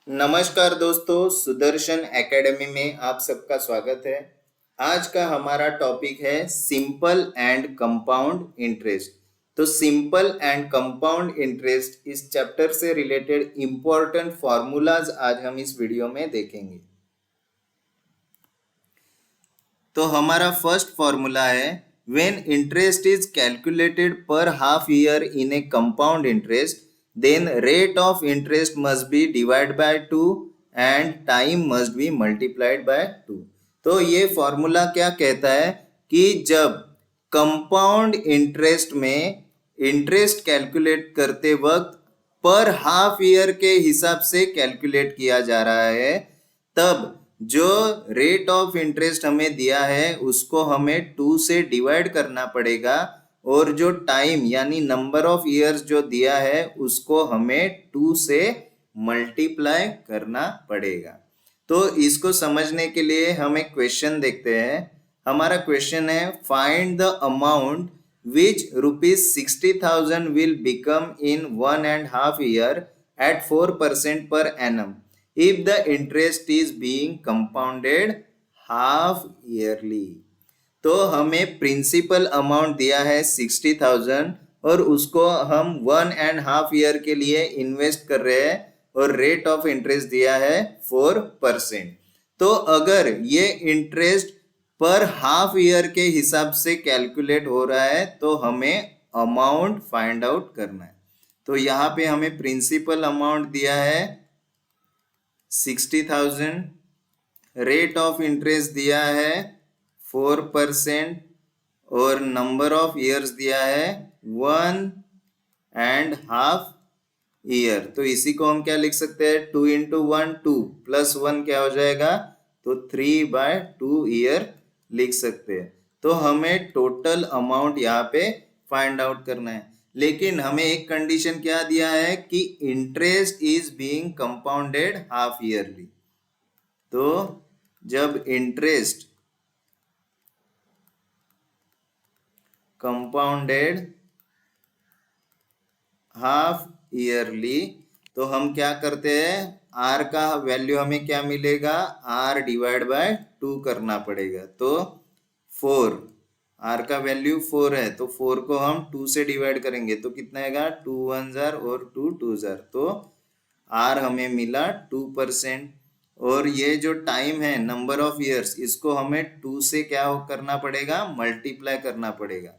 नमस्कार दोस्तों, सुदर्शन एकेडमी में आप सबका स्वागत है। आज का हमारा टॉपिक है सिंपल एंड कंपाउंड इंटरेस्ट। तो सिंपल एंड कंपाउंड इंटरेस्ट इस चैप्टर से रिलेटेड इंपॉर्टेंट फॉर्मूलाज आज हम इस वीडियो में देखेंगे। तो हमारा फर्स्ट फॉर्मूला है व्हेन इंटरेस्ट इज कैलकुलेटेड पर half year in A compound interest then rate of interest must be divided by 2 and time must be multiplied by 2। तो ये फॉर्मूला क्या कहता है कि जब कंपाउंड इंटरेस्ट में इंटरेस्ट कैलकुलेट करते वक्त पर हाफ ईयर के हिसाब से कैलकुलेट किया जा रहा है, तब जो रेट ऑफ इंटरेस्ट हमें दिया है उसको हमें 2 से डिवाइड करना पड़ेगा और जो टाइम यानी नंबर ऑफ इयर्स जो दिया है उसको हमें 2 से मल्टीप्लाई करना पड़ेगा। तो इसको समझने के लिए हम एक क्वेश्चन देखते हैं। हमारा क्वेश्चन है find the amount which ₹60,000 will become in 1.5 year at 4% per annum if the interest is being compounded half yearly। तो हमें प्रिंसिपल अमाउंट दिया है 60,000 और उसको हम 1.5 ईयर के लिए इन्वेस्ट कर रहे हैं और रेट ऑफ इंटरेस्ट दिया है 4%। तो अगर ये इंटरेस्ट पर हाफ ईयर के हिसाब से कैलकुलेट हो रहा है तो हमें अमाउंट फाइंड आउट करना है। तो यहाँ पे हमें प्रिंसिपल अमाउंट दिया है 60,000, रेट ऑफ इंटरेस्ट दिया है 4% और नंबर ऑफ इयर्स दिया है 1.5 ईयर। तो इसी को हम क्या लिख सकते हैं 2 into 1 2 प्लस 1 क्या हो जाएगा, तो 3/2 ईयर लिख सकते हैं। तो हमें टोटल अमाउंट यहाँ पे फाइंड आउट करना है, लेकिन हमें एक कंडीशन क्या दिया है कि interest is being compounded half yearly. तो जब इंटरेस्ट कंपाउंडेड हाफ ईयरली तो हम क्या करते हैं, आर का वैल्यू हमें क्या मिलेगा, आर डिवाइड बाय 2 करना पड़ेगा। तो 4, आर का वैल्यू 4 है तो 4 को हम 2 से डिवाइड करेंगे तो कितना आएगा 2 1 जार और 2 2 जार। तो आर हमें मिला 2%। और ये जो टाइम है नंबर ऑफ इयर्स इसको हमें 2 से क्या करना पड़ेगा, मल्टीप्लाई करना पड़ेगा।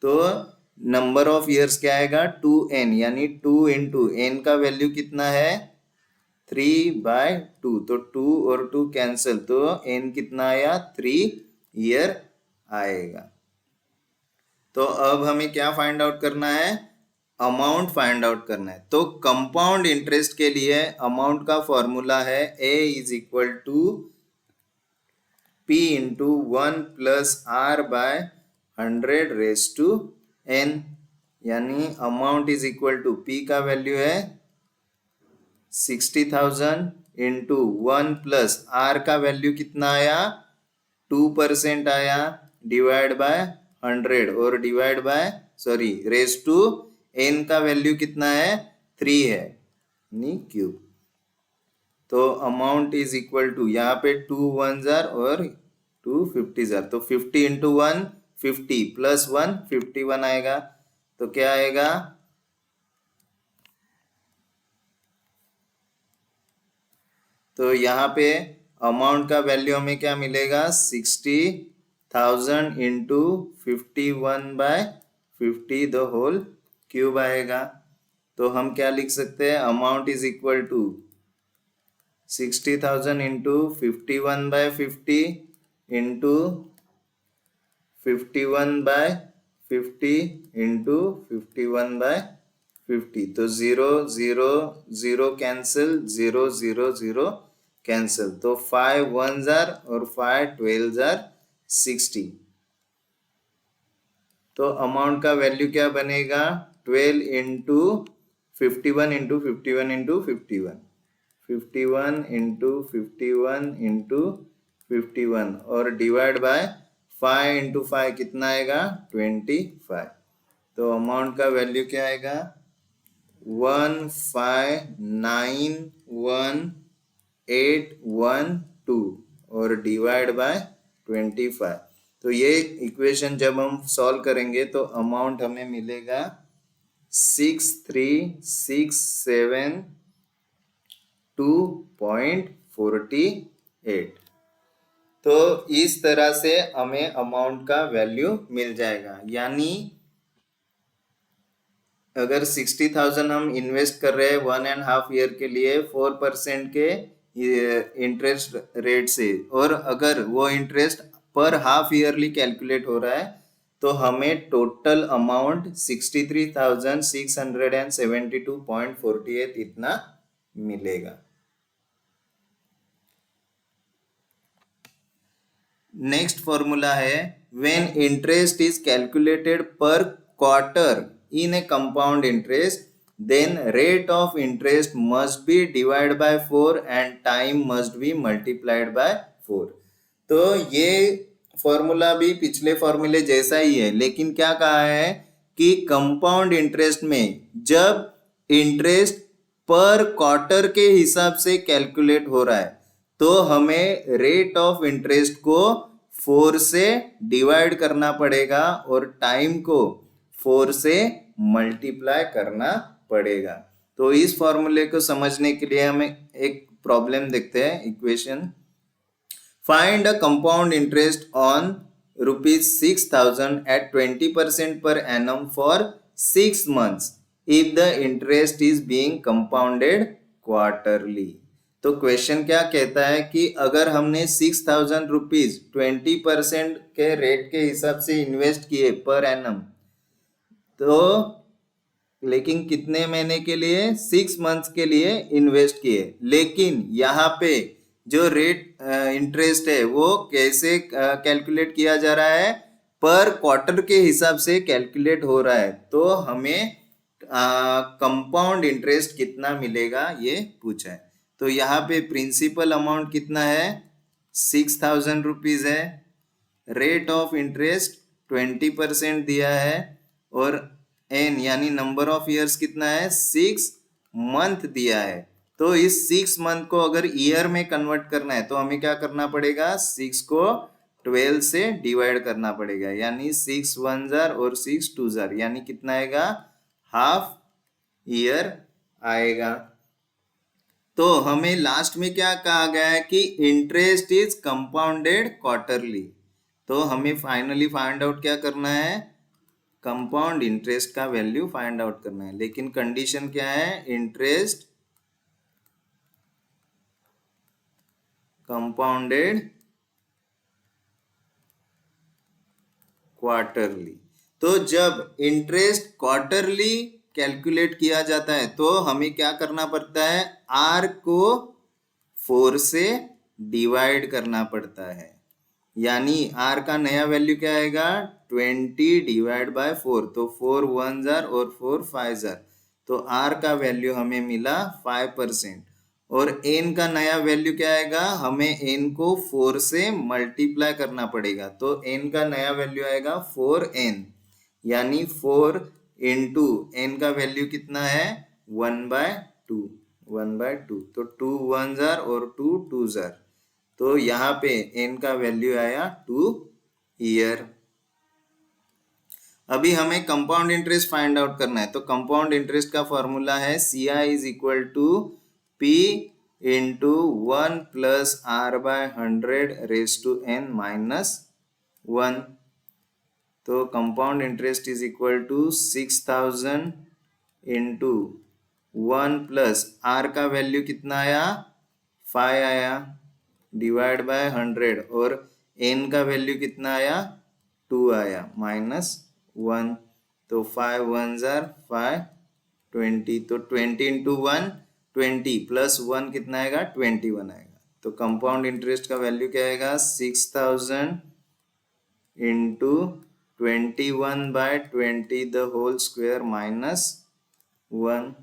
तो नंबर ऑफ इयर्स क्या आएगा 2n यानी 2 into n का वैल्यू कितना है 3/2। तो 2 और 2 कैंसिल तो n कितना आया 3 ईयर आएगा। तो अब हमें क्या फाइंड आउट करना है, अमाउंट फाइंड आउट करना है। तो कंपाउंड इंटरेस्ट के लिए अमाउंट का फॉर्मूला है a is equal to p into 1 plus r by 100 raise to n, यानी amount is equal to p का वैल्यू है 60,000 इंटू 1 प्लस r का वैल्यू कितना आया 2% आया डिवाइड बाय 100 और divide by raise to n का वैल्यू कितना है 3 है यानी क्यूब। तो अमाउंट इज इक्वल टू यहाँ पे 2 1 जार और 2 50 जार। तो 50 इंटू 1 50 प्लस 1 51 आएगा। तो क्या आएगा, तो यहाँ पे अमाउंट का वैल्यू हमें क्या मिलेगा 60,000 इंटू 51/50 द होल क्यूब आएगा। तो हम क्या लिख सकते हैं, amount is equal to 60,000 into 51/50 into 51/50 into 51/50। तो 0 0 0 कैंसिल 0 0 0 कैंसिल। तो 5 1 जार और 5 12 जार 60। तो अमाउंट का वैल्यू क्या बनेगा 12 into 51 into 51 into 51 51 into 51 into 51 और डिवाइड बाय 5 इंटू 5 कितना आएगा 25। तो अमाउंट का वैल्यू क्या आएगा 1591 1812 और डिवाइड बाय 25। तो ये इक्वेशन जब हम सॉल्व करेंगे तो अमाउंट हमें मिलेगा 63,672.48। तो इस तरह से हमें अमाउंट का वैल्यू मिल जाएगा। यानी अगर 60,000 हम इन्वेस्ट कर रहे हैं 1.5 ईयर के लिए 4% के इंटरेस्ट रेट से, और अगर वो इंटरेस्ट पर हाफ ईयरली कैलकुलेट हो रहा है तो हमें टोटल अमाउंट 63,672.48 इतना मिलेगा। नेक्स्ट फॉर्मूला है व्हेन इंटरेस्ट इज कैलकुलेटेड पर quarter in a compound interest, then rate of interest must be divided by 4 and time must be multiplied by 4। तो ये फॉर्मूला भी पिछले फॉर्मूले जैसा ही है, लेकिन क्या कहा है कि कंपाउंड इंटरेस्ट में जब इंटरेस्ट पर क्वार्टर के हिसाब से कैलकुलेट हो रहा है तो हमें रेट ऑफ इंटरेस्ट को 4 से डिवाइड करना पड़ेगा और टाइम को 4 से मल्टीप्लाई करना पड़ेगा। तो इस फॉर्मूले को समझने के लिए हमें एक प्रॉब्लम देखते हैं। Equation, find a compound interest on ₹6,000 at 20% per annum for 6 months if the interest is being compounded quarterly। तो क्वेश्चन क्या कहता है कि अगर हमने 6,000 रुपीज 20% के रेट के हिसाब से इन्वेस्ट किए पर एनम, तो लेकिन कितने महीने के लिए, 6 मंथ्स के लिए इन्वेस्ट किए, लेकिन यहाँ पे जो रेट इंटरेस्ट है वो कैसे कैलकुलेट किया जा रहा है, पर क्वार्टर के हिसाब से कैलकुलेट हो रहा है। तो हमें कंपाउंड इंटरेस्ट कितना मिलेगा ये पूछा है। तो यहाँ पे प्रिंसिपल अमाउंट कितना है, 6,000 रुपीज है, रेट ऑफ इंटरेस्ट 20% दिया है, और एन यानी नंबर ऑफ ईयर्स कितना है, 6 मंथ दिया है। तो इस 6 मंथ को अगर ईयर में कन्वर्ट करना है तो हमें क्या करना पड़ेगा, 6 को 12 से डिवाइड करना पड़ेगा, यानी 6 1 जार और 6 2 जार, यानी कितना आएगा, हाफ ईयर आएगा। तो हमें लास्ट में क्या कहा गया है कि इंटरेस्ट इज कंपाउंडेड क्वार्टरली। तो हमें फाइनली फाइंड आउट क्या करना है, कंपाउंड इंटरेस्ट का वैल्यू फाइंड आउट करना है, लेकिन कंडीशन क्या है, इंटरेस्ट कंपाउंडेड क्वार्टरली। तो जब इंटरेस्ट क्वार्टरली कैलकुलेट किया जाता है तो हमें क्या करना पड़ता है, आर को 4 से डिवाइड करना पड़ता है, यानी आर का नया वैल्यू क्या आएगा, 20 डिवाइड बाय 4। तो 4 1 जार और 4 5 जार, तो आर का वैल्यू हमें मिला 5%। और एन का नया वैल्यू क्या आएगा, हमें एन को 4 से मल्टीप्लाई करना पड़ेगा, तो एन का नया वैल्यू आएगा 4n, यानी 4 इंटू एन का वैल्यू कितना है, 1/2, 1/2। तो 2 1 जार और 2 2 जार, तो यहाँ पे एन का वैल्यू आया 2 ईयर। अभी हमें कंपाउंड इंटरेस्ट फाइंड आउट करना है। तो कंपाउंड इंटरेस्ट का फॉर्मूला है CI is equal to P into 1 plus R/100 तो compound interest is equal to 6,000 into 1 plus R का वैल्यू कितना आया, 5 आया, डिवाइड बाय 100, और n का वैल्यू कितना आया, 2 आया, -1। तो 5 1 जार 5 20, तो 20 इंटू 1 20 प्लस 1 कितना आएगा, 21 आएगा। तो कंपाउंड इंटरेस्ट का वैल्यू क्या आएगा, 6,000 इंटू 21/20 द होल स्क्वायर -1।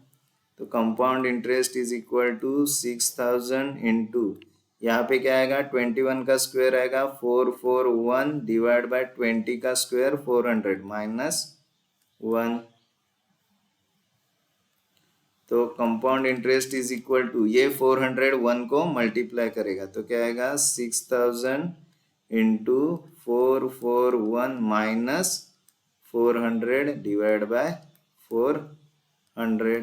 तो compound interest is equal to 6,000 into, यहाँ पे क्या आएगा, 21 का स्क्वायर आएगा 441 डिवाइड बाय 20 का स्क्वायर 400 -1। तो compound interest is equal to ये 401 को मल्टीप्लाई करेगा तो क्या आएगा 6000 इंटू 441 माइनस 400 डिवाइड बाय 400।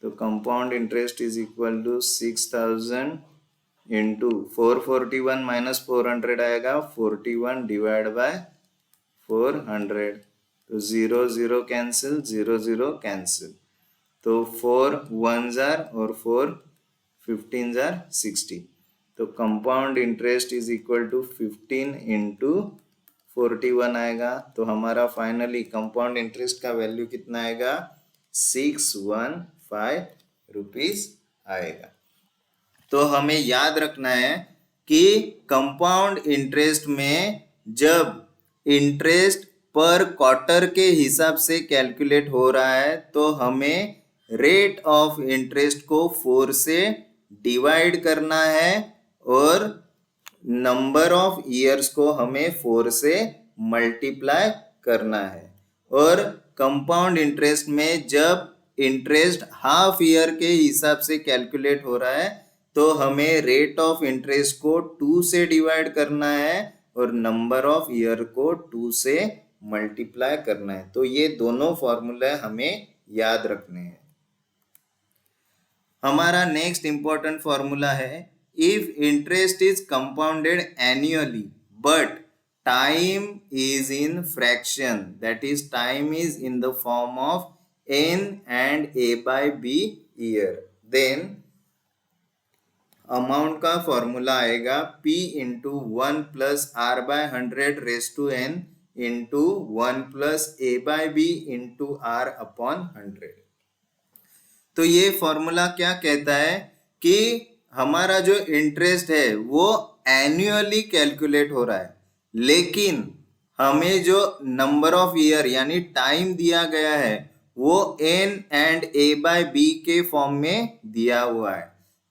तो compound interest is equal to 6000 into 441 minus 400 आएगा 41 डिवाइड बाय 400। तो 0 0 कैंसिल 0 0 कैंसिल। तो 4 1 जार और 4 15 जार 60। तो compound interest is equal to 15 into 41 आएगा। तो हमारा फाइनली कंपाउंड इंटरेस्ट का वैल्यू कितना आएगा 615 रुपीज आएगा। तो हमें याद रखना है कि कंपाउंड इंटरेस्ट में जब इंटरेस्ट पर क्वार्टर के हिसाब से कैलकुलेट हो रहा है तो हमें रेट ऑफ इंटरेस्ट को 4 से डिवाइड करना है और नंबर ऑफ ईयर्स को हमें 4 से मल्टीप्लाई करना है। और कंपाउंड इंटरेस्ट में जब इंटरेस्ट हाफ ईयर के हिसाब से कैलकुलेट हो रहा है तो हमें रेट ऑफ इंटरेस्ट को 2 से डिवाइड करना है और नंबर ऑफ ईयर को 2 से मल्टीप्लाई करना है। तो ये दोनों फॉर्मूले हमें याद रखने हैं। हमारा नेक्स्ट इंपॉर्टेंट फॉर्मूला है if interest is compounded annually but time is in fraction that is time is in the form of n and a by b year then amount का फॉर्मूला आएगा p into 1 plus R by 100 raise to n into 1 plus a by b into R upon 100। तो ये formula क्या कहता है कि हमारा जो इंटरेस्ट है वो एनुअली कैलकुलेट हो रहा है लेकिन हमें जो नंबर ऑफ ईयर यानी टाइम दिया गया है वो n and a by b के फॉर्म में दिया हुआ है।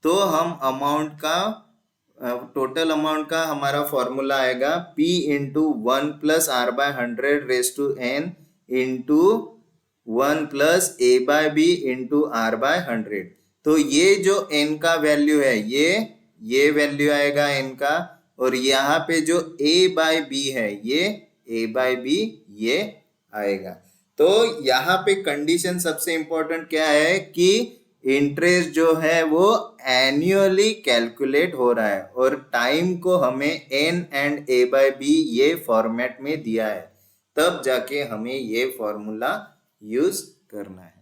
तो हम अमाउंट का टोटल अमाउंट का हमारा फॉर्मूला आएगा p into 1 plus R by 100 raise to n into 1 plus a by b into R by 100। तो ये जो n का वैल्यू है ये वैल्यू आएगा n का और यहाँ पे जो a बाय b है ये a बाय b ये आएगा। तो यहाँ पे कंडीशन सबसे इंपॉर्टेंट क्या है कि इंटरेस्ट जो है वो एनुअली कैलकुलेट हो रहा है और टाइम को हमें n and a by b ये फॉर्मेट में दिया है तब जाके हमें ये फॉर्मूला यूज करना है।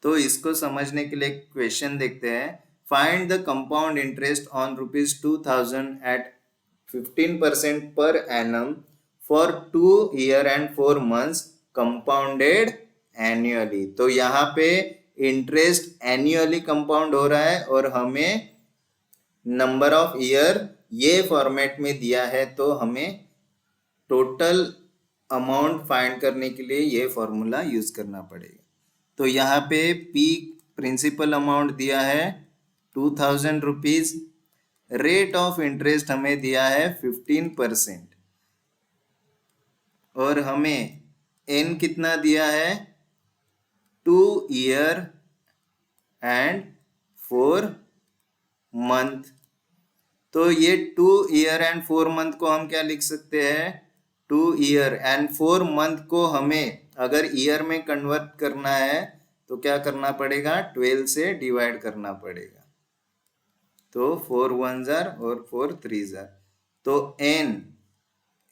तो इसको समझने के लिए क्वेश्चन देखते हैं find the compound interest on ₹2000 at 15% per annum for 2 year and 4 months compounded annually. तो यहाँ पे इंटरेस्ट एनुअली कंपाउंड हो रहा है और हमें नंबर ऑफ ईयर ये फॉर्मेट में दिया है तो हमें टोटल अमाउंट फाइंड करने के लिए ये फॉर्मूला यूज करना पड़ेगा। तो यहाँ पे P प्रिंसिपल अमाउंट दिया है 2000 रुपीज, रेट ऑफ इंटरेस्ट हमें दिया है 15% और हमें n कितना दिया है 2 ईयर एंड 4 मंथ। तो ये 2 ईयर एंड 4 मंथ को हम क्या लिख सकते हैं 2 ईयर एंड 4 मंथ को हमें अगर ईयर में कन्वर्ट करना है तो क्या करना पड़ेगा 12 से डिवाइड करना पड़ेगा। तो 4 1 जार और 4 3 जार। तो n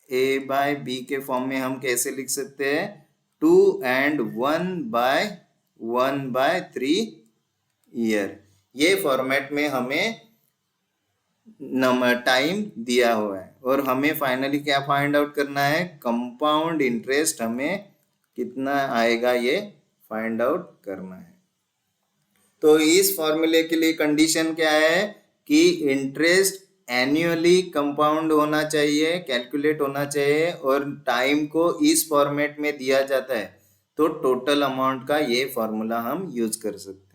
a बाय b के फॉर्म में हम कैसे लिख सकते हैं 2 एंड 1 बाय 3 ईयर। ये फॉर्मेट में हमें टाइम दिया हुआ है और हमें फाइनली क्या फाइंड आउट करना है कंपाउंड इंटरेस्ट हमें कितना आएगा ये फाइंड आउट करना है। तो इस फॉर्मूले के लिए कंडीशन क्या है कि इंटरेस्ट एनुअली कंपाउंड होना चाहिए कैलकुलेट होना चाहिए और टाइम को इस फॉर्मेट में दिया जाता है तो टोटल अमाउंट का ये फॉर्मूला हम यूज कर सकते हैं।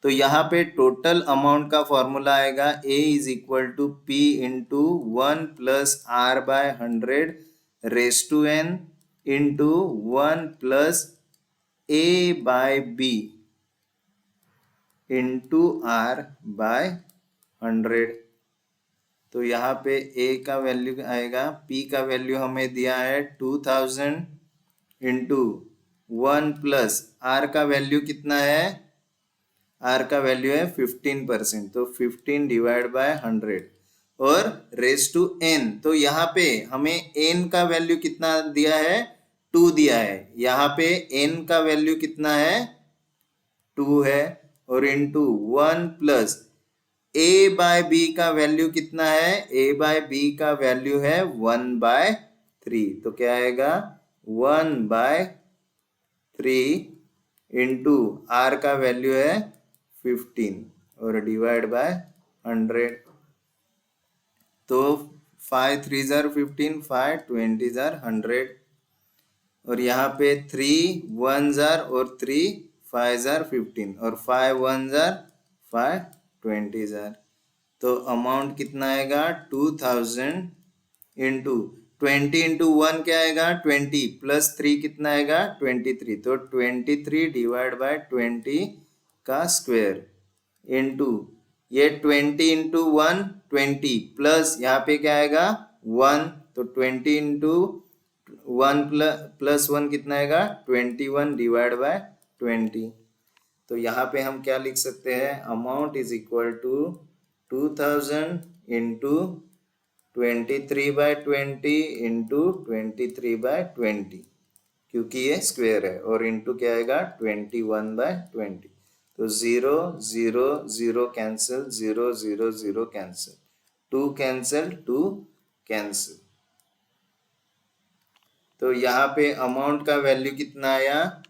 तो यहाँ पे टोटल अमाउंट का फॉर्मूला आएगा a is equal to p into 1 plus R by 100 raise to n into 1 plus a by b into R by 100। तो यहाँ पे ए का वैल्यू आएगा, पी का वैल्यू हमें दिया है 2000 इंटू 1 प्लस आर का वैल्यू कितना है, आर का वैल्यू है 15%, तो 15 डिवाइड बाय 100 और रेस टू एन। तो यहाँ पे हमें एन का वैल्यू कितना दिया है, 2 दिया है। यहाँ पे एन का वैल्यू कितना है, 2 है, और इंटू 1 प्लस ए बाय बी का वैल्यू कितना है, ए बाय बी का वैल्यू है 1/3। तो क्या आएगा, 1/3 इंटू आर का वैल्यू है 15 और डिवाइड बाय 100। तो 5 3 जार 15, 5 20 जार 100, और यहाँ पे 3 1 जार और 3 5 जार 15 और 5 1 जार 5 20 जार। तो अमाउंट कितना आएगा, 2000 इंटू 20 इंटू 1 क्या आएगा, 20 प्लस 3 कितना आएगा, 23। तो 23 डिवाइड बाय 20 का स्क्वायर इंटू ये 20 इंटू 1 20 प्लस यहाँ पे क्या आएगा 1, तो 20 इंटू 1 प्लस 1 कितना आएगा, 21 डिवाइड बाय 20। तो यहाँ पे हम क्या लिख सकते हैं, amount is equal to 2000 into 23/20 into 23/20, क्योंकि ये स्क्वायर है, और इंटू क्या आएगा 21/20। तो 0 0 0 कैंसिल, 0 0 0 कैंसिल, 2 कैंसिल 2 कैंसिल। तो यहाँ पे अमाउंट का वैल्यू कितना आया,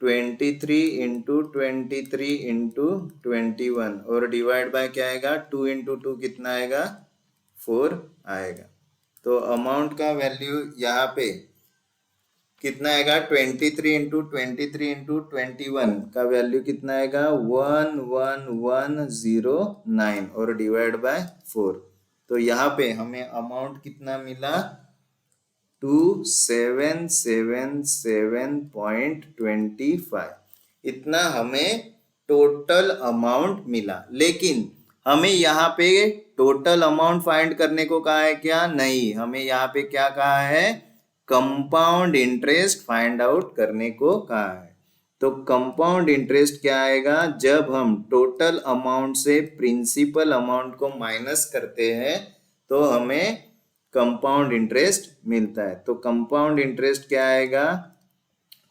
23 इंटू 23 इंटू 21 और डिवाइड बाय क्या आएगा, 2 इंटू 2 कितना आएगा, 4 आएगा। तो अमाउंट का वैल्यू यहाँ पे कितना आएगा, 23 इंटू 23 इंटू 21 का वैल्यू कितना आएगा, 11109 और डिवाइड बाय 4। तो यहाँ पे हमें अमाउंट कितना मिला, 2777.25, इतना हमें टोटल अमाउंट मिला। लेकिन हमें यहाँ पे टोटल अमाउंट फाइंड करने को कहा है क्या, नहीं, हमें यहाँ पे क्या कहा है, कंपाउंड इंटरेस्ट फाइंड आउट करने को कहा है। तो कंपाउंड इंटरेस्ट क्या आएगा, जब हम टोटल अमाउंट से प्रिंसिपल अमाउंट को माइनस करते हैं तो हमें कंपाउंड इंटरेस्ट मिलता है। तो कंपाउंड इंटरेस्ट क्या आएगा,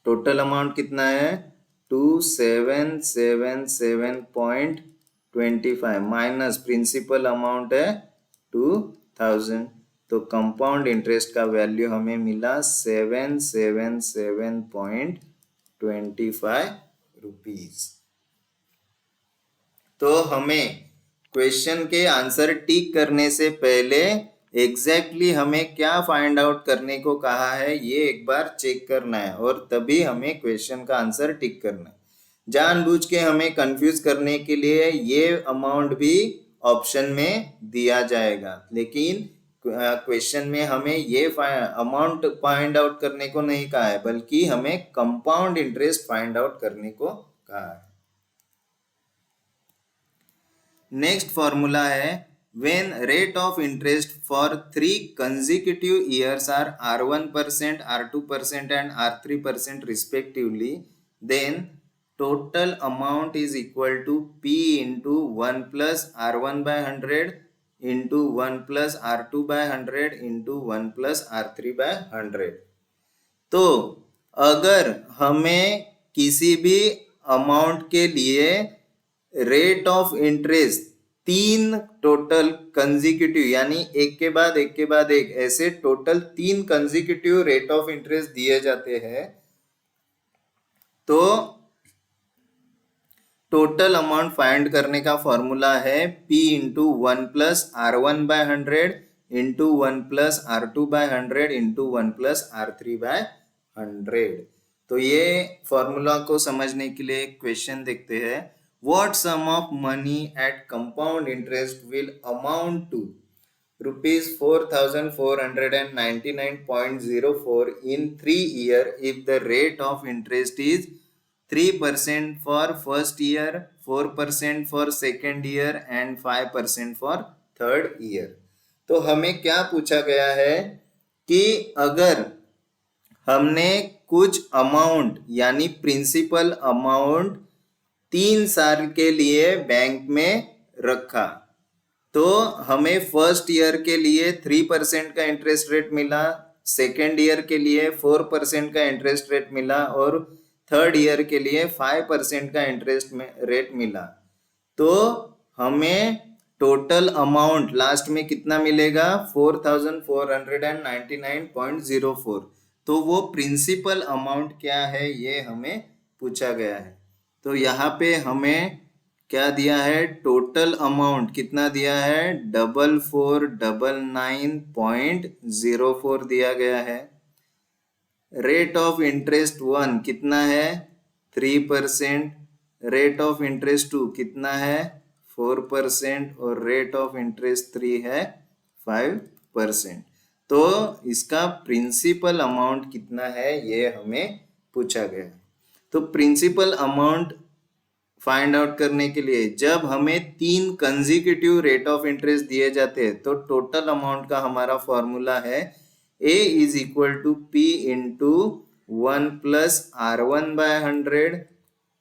टोटल अमाउंट कितना है, 2777.25 माइनस प्रिंसिपल अमाउंट है 2000। तो कंपाउंड इंटरेस्ट का वैल्यू हमें मिला 777.25 रुपीज। तो हमें क्वेश्चन के आंसर टिक करने से पहले एग्जैक्टली हमें क्या फाइंड आउट करने को कहा है ये एक बार चेक करना है, और तभी हमें क्वेश्चन का आंसर टिक करना है। जानबूझ के हमें कंफ्यूज करने के लिए ये अमाउंट भी ऑप्शन में दिया जाएगा, लेकिन क्वेश्चन में हमें ये अमाउंट फाइंड आउट करने को नहीं कहा है, बल्कि हमें कंपाउंड इंटरेस्ट फाइंड आउट करने को कहा है। नेक्स्ट फॉर्मूला है, when rate of interest for 3 consecutive years are R1%, R2% and R3% respectively, then total amount is equal to P into 1 plus R1 by 100 into 1 plus R2 by 100 into 1 plus R3 by 100। तो अगर हमें किसी भी amount के लिए rate of interest 3 total consecutive यानी एक के बाद एक ऐसे total 3 consecutive rate of interest दिए जाते हैं, तो टोटल अमाउंट फाइंड करने का फॉर्मूला है P into 1 plus R1 by 100 into 1 plus R2 by 100 into 1 plus R3 by 100। तो ये फॉर्मूला को समझने के लिए एक क्वेश्चन देखते हैं। What sum of money at compound interest will amount to rupees 4499.04 in 3 years if the rate of interest is 3% for first year, 4% for second year and 5% for third year. तो हमें क्या पूछा गया है कि अगर हमने कुछ अमाउंट यानी प्रिंसिपल अमाउंट 3 साल के लिए बैंक में रखा, तो हमें फर्स्ट ईयर के लिए 3% का इंटरेस्ट रेट मिला, सेकेंड ईयर के लिए 4% का इंटरेस्ट रेट मिला और थर्ड ईयर के लिए 5% का इंटरेस्ट रेट मिला। तो हमें टोटल अमाउंट लास्ट में कितना मिलेगा? 4499.04। तो वो प्रिंसिपल अमाउंट क्या है ये हमें पूछा गया है। तो यहाँ पे हमें क्या दिया है? टोटल अमाउंट कितना दिया है? 4499.04 दिया गया है। रेट ऑफ इंटरेस्ट 1 कितना है? 3%। रेट ऑफ इंटरेस्ट 2 कितना है? 4%। और रेट ऑफ इंटरेस्ट 3 है 5%। तो इसका प्रिंसिपल अमाउंट कितना है ये हमें पूछा गया है। तो प्रिंसिपल अमाउंट फाइंड आउट करने के लिए जब हमें 3 कंसेक्यूटिव रेट ऑफ इंटरेस्ट दिए जाते हैं तो टोटल अमाउंट का हमारा फॉर्मूला है A is equal to P into 1 plus R1/100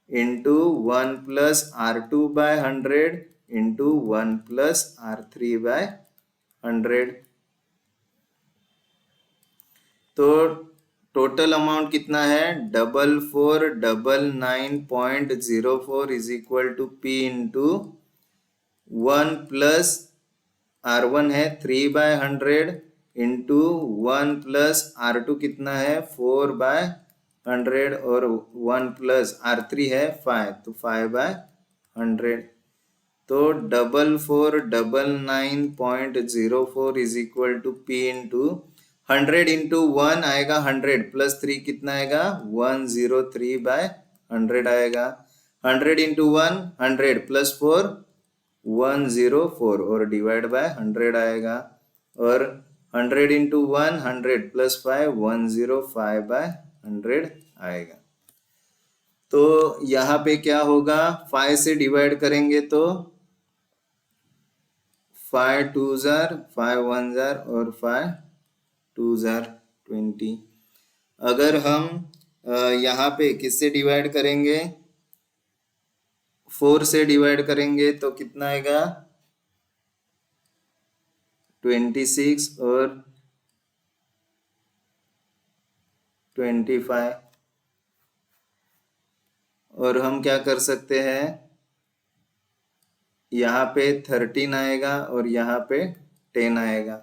into 1 plus R2/100 into 1 plus R3/100। तो टोटल अमाउंट कितना है? 4499.04 is equal to P into 1 plus R1 है 3/100 इंटू 1 प्लस R2 कितना है? 4/100 और 1 प्लस R3 है 5, तो 5/100। तो 4499.04 is equal to P into 100 into 1 आएगा 100 प्लस 3 कितना आएगा? 103/100 आएगा। 100 इंटू 1 100 प्लस 4 104 और डिवाइड बाय 100 आएगा। और 100 इंटू 1 100 प्लस 5 105/100 आएगा। तो यहाँ पे क्या होगा? 5 से डिवाइड करेंगे तो 5 2s 5 1s और 5 2s 20। अगर हम यहाँ पे किससे डिवाइड करेंगे? 4 से डिवाइड करेंगे तो कितना आएगा? 26 और 25। और हम क्या कर सकते हैं? यहाँ पे 13 आएगा और यहाँ पे 10 आएगा।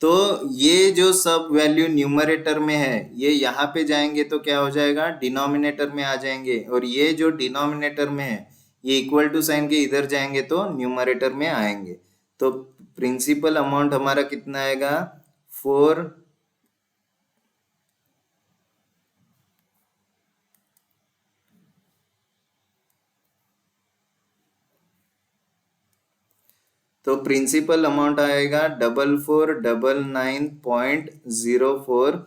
तो ये जो सब वैल्यू न्यूमरेटर में है ये यहाँ पे जाएंगे तो क्या हो जाएगा? डिनोमिनेटर में आ जाएंगे। और ये जो डिनोमिनेटर में है ये इक्वल टू साइन के इधर जाएंगे तो न्यूमरेटर में आएंगे। तो प्रिंसिपल अमाउंट हमारा कितना आएगा? 4। तो प्रिंसिपल अमाउंट आएगा 4499.04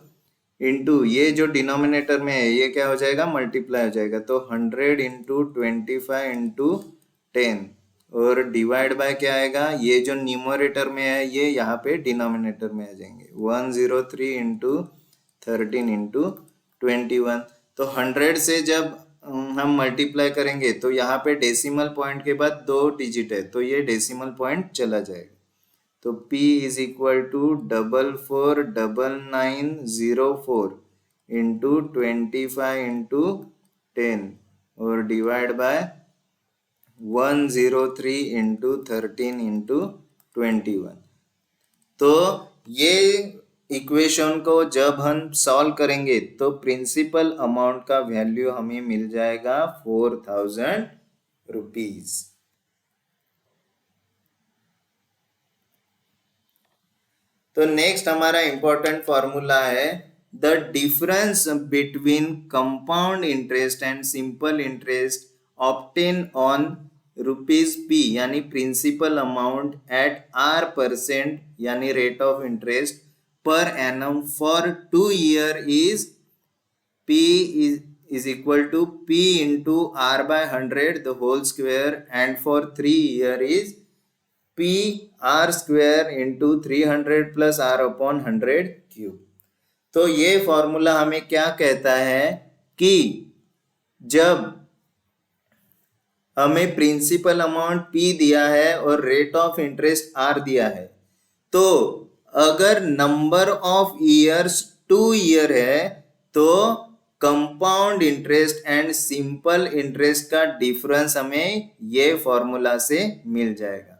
इंटू ये जो डिनोमिनेटर में है ये क्या हो जाएगा? मल्टीप्लाई हो जाएगा। तो 100 इंटू 25 इंटू 10 और डिवाइड बाय क्या आएगा? ये जो न्यूमरेटर में है ये यहाँ पे डिनोमिनेटर में आ जाएंगे। 103 इंटू 13 इंटू 21। तो 100 से जब हम मल्टीप्लाई करेंगे तो यहाँ पे डेसिमल पॉइंट के बाद 2 डिजिट है तो ये डेसिमल पॉइंट चला जाएगा। तो P is equal to 449904 into 25 into 10 और डिवाइड बाय 103 इंटू 13 इंटू 21। तो ये इक्वेशन को जब हम सॉल्व करेंगे तो प्रिंसिपल अमाउंट का वैल्यू हमें मिल जाएगा 4000 रुपीज। तो नेक्स्ट हमारा इंपॉर्टेंट फॉर्मूला है the difference between compound interest and simple interest obtain on ₹P यानी प्रिंसिपल अमाउंट एट R% यानी rate of interest per annum for 2 year is P is equal to P into R by 100 the whole square, and for 3 year is P R square into 300 plus R upon 100 cube. तो ये formula हमें क्या कहता है कि जब हमें principal amount P दिया है और रेट ऑफ इंटरेस्ट R दिया है, तो अगर नंबर ऑफ ईयर्स 2 ईयर है तो compound interest and simple interest का डिफरेंस हमें ये फॉर्मूला से मिल जाएगा।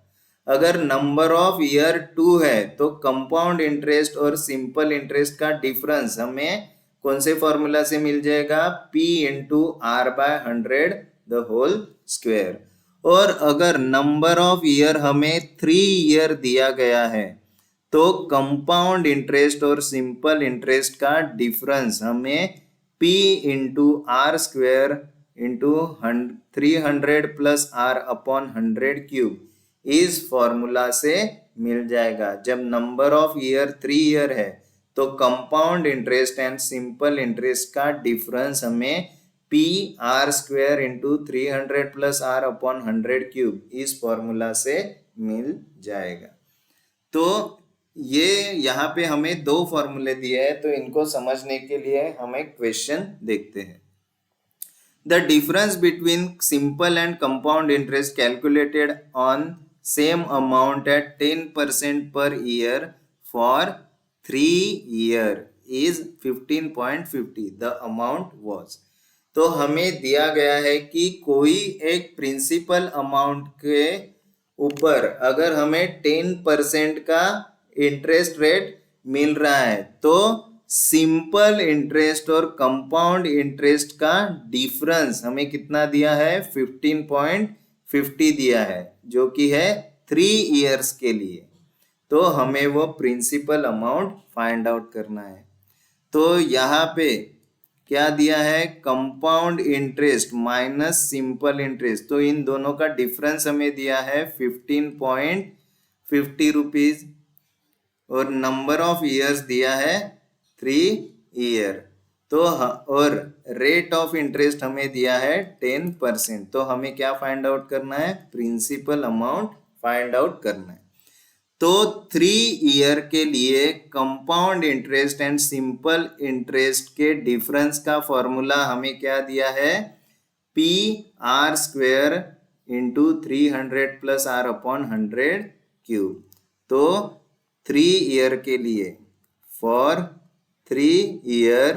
अगर नंबर ऑफ ईयर 2 है तो कंपाउंड इंटरेस्ट और सिंपल इंटरेस्ट का डिफरेंस हमें कौन से फॉर्मूला से मिल जाएगा? P into R by 100 the whole square. और अगर नंबर ऑफ ईयर हमें 3 ईयर दिया गया है तो कंपाउंड इंटरेस्ट और सिंपल इंटरेस्ट का डिफरेंस हमें P into R square into 300 plus R upon 100 cube इस फॉर्मूला से मिल जाएगा। जब नंबर ऑफ ईयर 3 ईयर है तो compound interest and simple interest का डिफरेंस हमें P R square into 300 plus R upon 100 cube इस फॉर्मूला से मिल जाएगा। तो ये यहाँ पे हमें 2 फॉर्मूले दिए हैं, तो इनको समझने के लिए हम एक क्वेश्चन देखते हैं। The difference between simple and compound interest calculated on same amount at 10% per year for 3 year is 15.50. The amount was. तो हमें दिया गया है कि कोई एक प्रिंसिपल अमाउंट के ऊपर अगर हमें 10% का इंटरेस्ट रेट मिल रहा है तो सिंपल इंटरेस्ट और कंपाउंड इंटरेस्ट का डिफरेंस हमें कितना दिया है? 15.50 दिया है, जो कि है 3 इयर्स के लिए। तो हमें वो प्रिंसिपल अमाउंट फाइंड आउट करना है। तो यहाँ पे क्या दिया है? Compound interest minus simple interest, तो इन दोनों का डिफरेंस हमें दिया है 15.50 रुपीज, और नंबर ऑफ इयर्स दिया है 3 ईयर। तो और रेट ऑफ इंटरेस्ट हमें दिया है 10%। तो हमें क्या फाइंड आउट करना है? प्रिंसिपल अमाउंट फाइंड आउट करना है। तो 3 ईयर के लिए compound interest and simple interest के डिफरेंस का फॉर्मूला हमें क्या दिया है? P R square into 300 plus R upon 100 cube. तो 3 ईयर के लिए for 3 year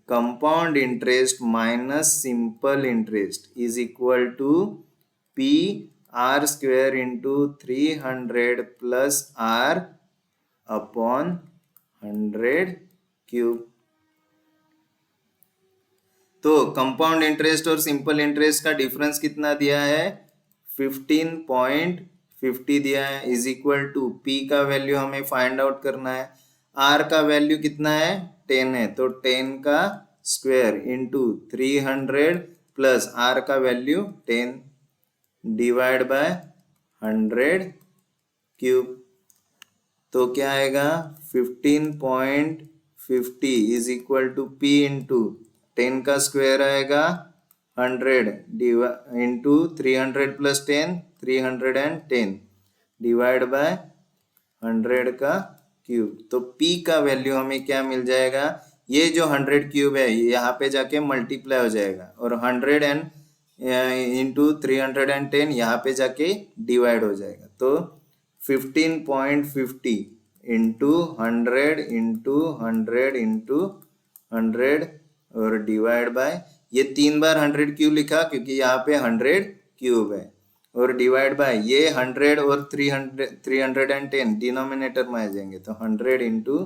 compound interest minus simple interest is equal to P R square into 300 plus R upon 100 cube. तो कंपाउंड इंटरेस्ट और सिंपल इंटरेस्ट का difference कितना दिया है? 15.50 दिया है, इज इक्वल टू P का वैल्यू हमें फाइंड आउट करना है। R का वैल्यू कितना है? 10 है, तो 10 का स्क्वायर इंटू 300 प्लस R का वैल्यू 10 डिवाइड बाय 100 क्यूब। तो क्या आएगा? 15.50 is equal to P into 10 का स्क्वायर आएगा 100 इंटू 300 प्लस 10 310 डिवाइड बाय 100 का क्यूब। तो P का वैल्यू हमें क्या मिल जाएगा? ये जो 100 क्यूब है ये यहाँ पे जाके मल्टीप्लाई हो जाएगा, और 100 एंड इंटू 310 यहाँ पे जाके डिवाइड हो जाएगा। तो 15.50 इंटू 100 इंटू 100 इंटू 100 और डिवाइड बाय, ये 3 बार 100 क्यूब लिखा क्योंकि यहाँ पे 100 क्यूब है, और डिवाइड बाय ये 100 और 310 डिनोमिनेटर में आ जाएंगे, तो 100 इंटू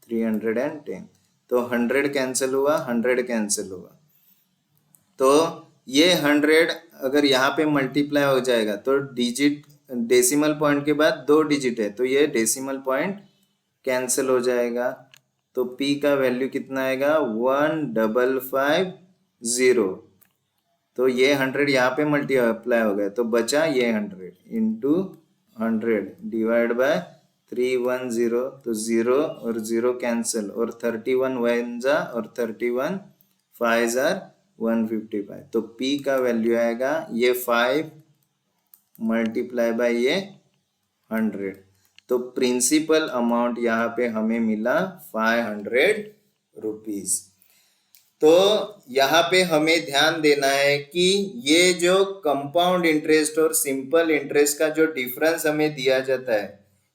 310। तो 100 कैंसिल हुआ, 100 कैंसिल हुआ। तो ये 100 अगर यहाँ पे मल्टीप्लाई हो जाएगा तो डिजिट डेसिमल पॉइंट के बाद 2 डिजिट है, तो ये डेसिमल पॉइंट कैंसिल हो जाएगा। तो P का वैल्यू कितना आएगा? 1550। तो ये 100 यहाँ पे मल्टीप्लाई हो गया, तो बचा ये 100 इंटू 100 डिवाइड बाय 310, तो 0 और 0 कैंसिल, और 31 वन जा और 31 5 आर 155, तो P का वैल्यू आएगा ये 5 मल्टीप्लाई बाय ये 100, तो प्रिंसिपल अमाउंट यहाँ पे हमें मिला 500 रुपीज। तो यहाँ पे हमें ध्यान देना है कि ये जो कंपाउंड इंटरेस्ट और सिंपल इंटरेस्ट का जो डिफरेंस हमें दिया जाता है,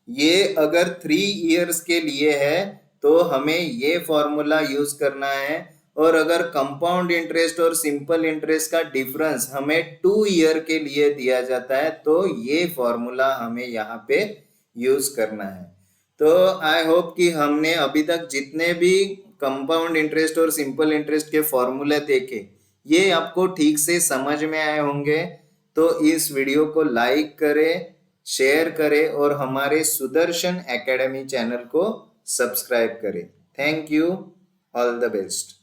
ये अगर 3 इयर्स के लिए है तो हमें ये फॉर्मूला यूज करना है, और अगर कंपाउंड इंटरेस्ट और सिंपल इंटरेस्ट का डिफरेंस हमें 2 ईयर के लिए दिया जाता है तो ये फॉर्मूला हमें यहाँ पे यूज करना है। तो आई होप कि हमने अभी तक जितने भी कंपाउंड इंटरेस्ट और सिंपल इंटरेस्ट के फॉर्मूले देखे ये आपको ठीक से समझ में आए होंगे। तो इस वीडियो को लाइक करें, शेयर करें और हमारे सुदर्शन एकेडमी चैनल को सब्सक्राइब करें। Thank you, all the best.